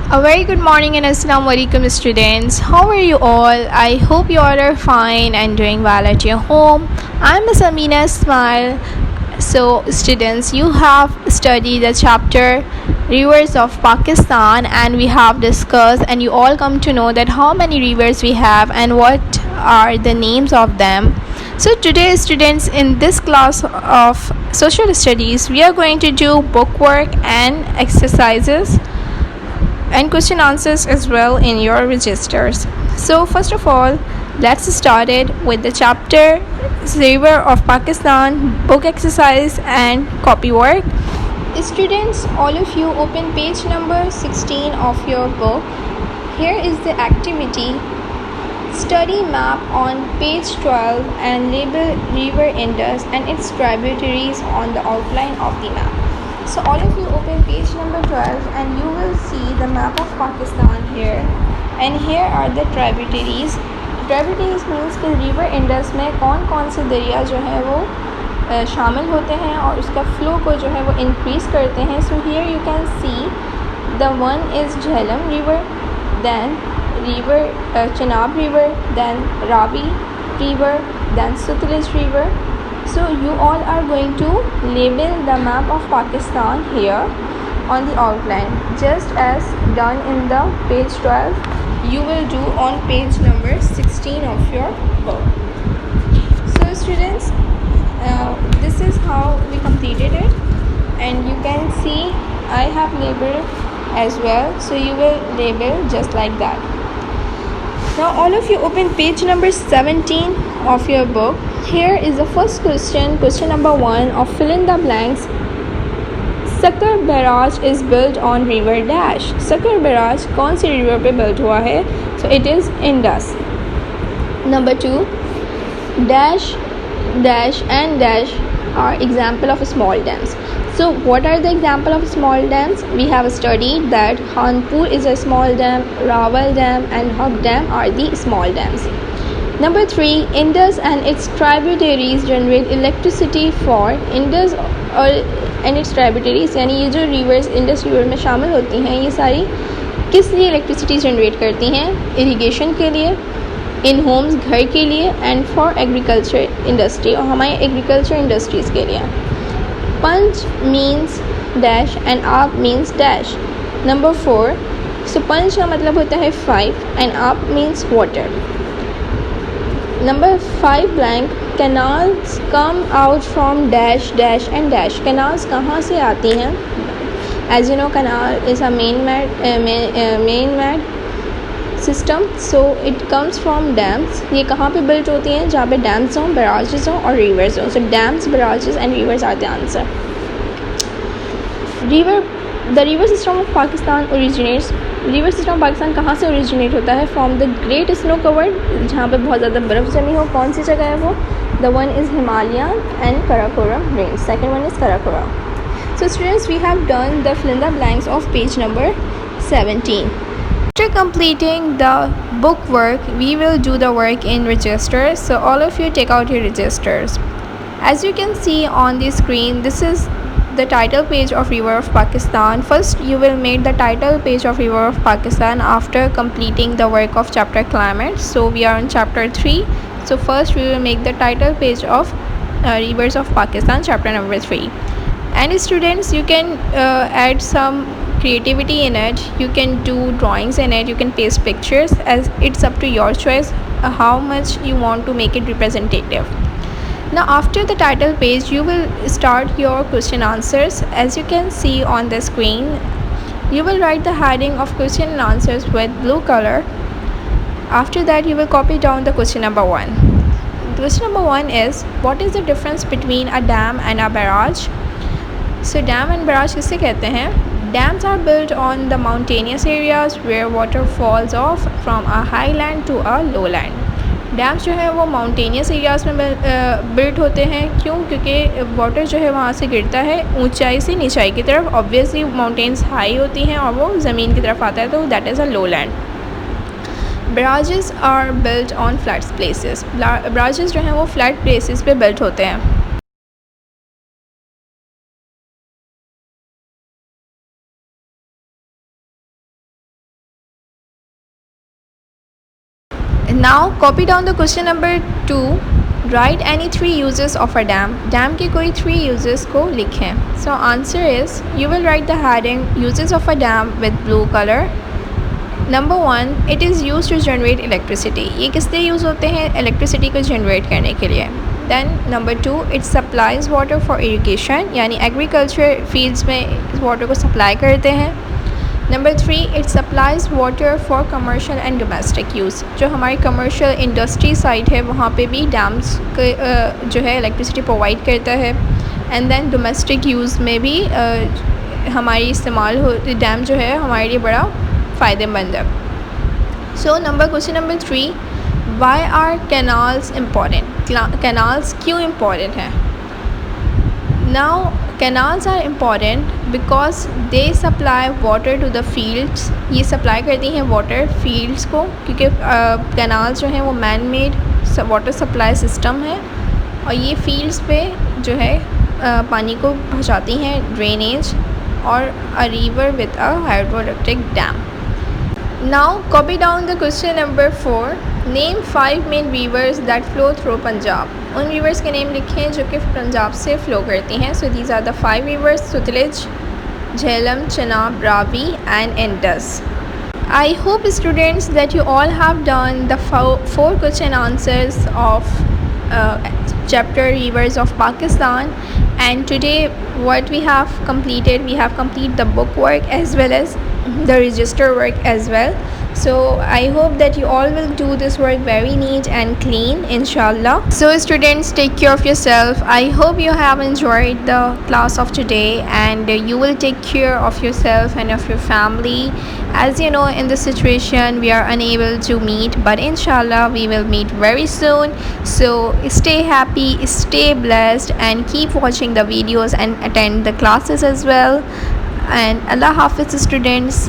A very good morning and assalamu alaikum students. How are you all? I hope you all are fine and doing well at your home. I'm Miss Amina Smile. So students, you have studied the chapter Rivers of Pakistan and we have discussed and you all come to know that how many rivers we have and what are the names of them. So today students, in this class of social studies we are going to do book work and exercises and question answers as well in your registers. So first of all, let's start it with the chapter River of Pakistan, book exercise and copy work. Students, all of you open page number 16 of your book. Here is the activity. Study map on page 12 and label River Indus and its tributaries on the outline of the map. So all of you open page number 12 and you will see the map of Pakistan here, and here are the tributaries. Tributaries means कि river Indus में कौन कौन से दरिया जो है वो शामिल होते हैं और उसका फ्लो को जो है वो इंक्रीज़ करते हैं. So here you can see the one is Jhelum river, then river Chenab river, then Ravi river, then Sutlej river. So you all are going to label the map of Pakistan here on the outline, just as done in the page 12 you will do on page number 16 of your book. So students, this is how we completed it, and you can see I have labeled as well, so you will label just like that. Now all of you open page number 17 of your book. Here is the first question, question number 1 of fill in the blanks. Sakar barrage is built on river dash. Sakar barrage कौन सी river पे built हुआ है? So it is Indus. Number 2, dash, dash and dash are example of small dams. So what are the example of small dams? We have studied that Khanpur is a small dam, Rawal Dam and Hub Dam are the small dams. Number 3, Indus and its tributaries generate electricity for Indus and its tributaries, यानी ये जो rivers Indus river में शामिल होती हैं ये सारी किस लिए electricity generate करती हैं? Irrigation के लिए, in homes घर के लिए, and for agriculture industry और हमारे agriculture industries के लिए. Punch means dash and up means dash. Number 4, so punch का मतलब होता है 5 and up means water. Number 5 blank, canals come out from dash, dash and dash. Canals कहाँ से आती हैं? As you know, canal is a man-made system, so it comes from dams. ये कहाँ पे built होती हैं? जहाँ पे dams हों, barrages हों और rivers हों. So dams, barrages and rivers are the answer. The river system of Pakistan originates. River system Pakistan कहाँ से ओरिजिनेट होता है? From the great snow covered, जहाँ पे बहुत ज़्यादा बर्फ़ जमी हो. कौन सी जगह है वो? The one is Himalayan and Karakoram range. Second one is Karakoram. So students, we have done the fill in the blanks of page number 17. After completing the book work, we will do the work in registers. So all of you take out your registers. As you can see on the screen, this is the title page of River of Pakistan. First you will make the title page of River of Pakistan after completing the work of chapter climate. So we are on chapter 3. So first we will make the title page of Rivers of Pakistan, chapter number 3. And students, you can add some creativity in it. You can do drawings in it, you can paste pictures, as it's up to your choice how much you want to make it representative. Now after the title page you will start your question answers. As you can see on the screen, you will write the heading of question and answers with blue color. After that you will copy down the question number 1. Question number 1 is, what is the difference between a dam and a barrage? So dam and barrage किसे कहते हैं? Dams are built on the mountainous areas where water falls off from a highland to a lowland. Dams जो है वो mountainous areas में built होते हैं. क्यों? क्योंकि वाटर जो है वहाँ से गिरता है ऊंचाई से नीचाई की तरफ. ऑब्वियसली माउंटेन्स हाई होती हैं और वो ज़मीन की तरफ आता है, तो that is a low land. Bridges are built on flat places. Bridges जो हैं वो फ्लैट प्लेसेस पे बिल्ट होते हैं. Now copy down the question number 2. Write any 3 uses of a dam. Dam के कोई 3 uses को लिखें. So answer is, you will write the heading uses of a dam with blue color. Number 1, it is used to generate electricity. ये किस लिए use होते हैं? Electricity को जनरेट करने के लिए. Then number 2, it supplies water for irrigation, यानी एग्रीकल्चर फील्ड्स में वाटर को सप्लाई करते हैं. Number 3, it supplies water for commercial and domestic use. जो हमारी कमर्शियल इंडस्ट्री साइड है वहाँ पे भी डैम्स जो है इलेक्ट्रिसिटी प्रोवाइड करता है. एंड देन डोमेस्टिक यूज़ में भी हमारी इस्तेमाल हो डैम जो है हमारे लिए बड़ा फ़ायदेमंद है. So question number 3, why are canals important. Canals क्यों इम्पॉर्टेंट हैं? Now canals are important because they supply water to the fields. ये सप्लाई करती हैं वाटर फील्ड्स को, क्योंकि कैनाल्स जो हैं वो man made water supply system है और ये फील्ड्स पे जो है पानी को पहुंचाती हैं ड्रेनेज और a river with a hydroelectric dam. Now copy down the question number 4. Name 5 main rivers that flow through Punjab. उन rivers के नेम लिखें जो कि पंजाब से flow करती हैं. So these are the 5 rivers: Sutlej, Jhelum, Chenab, Ravi and Indus. I hope students that you all have done the 4 question answers of chapter Rivers of Pakistan. And today what we have completed the book work as well as the register work as well. So I hope that you all will do this work very neat and clean, inshallah. So students, take care of yourself. I hope you have enjoyed the class of today and you will take care of yourself and of your family. As you know, in this situation we are unable to meet, but inshallah we will meet very soon. So stay happy, stay blessed and keep watching the videos and attend the classes as well. And Allah Hafiz students.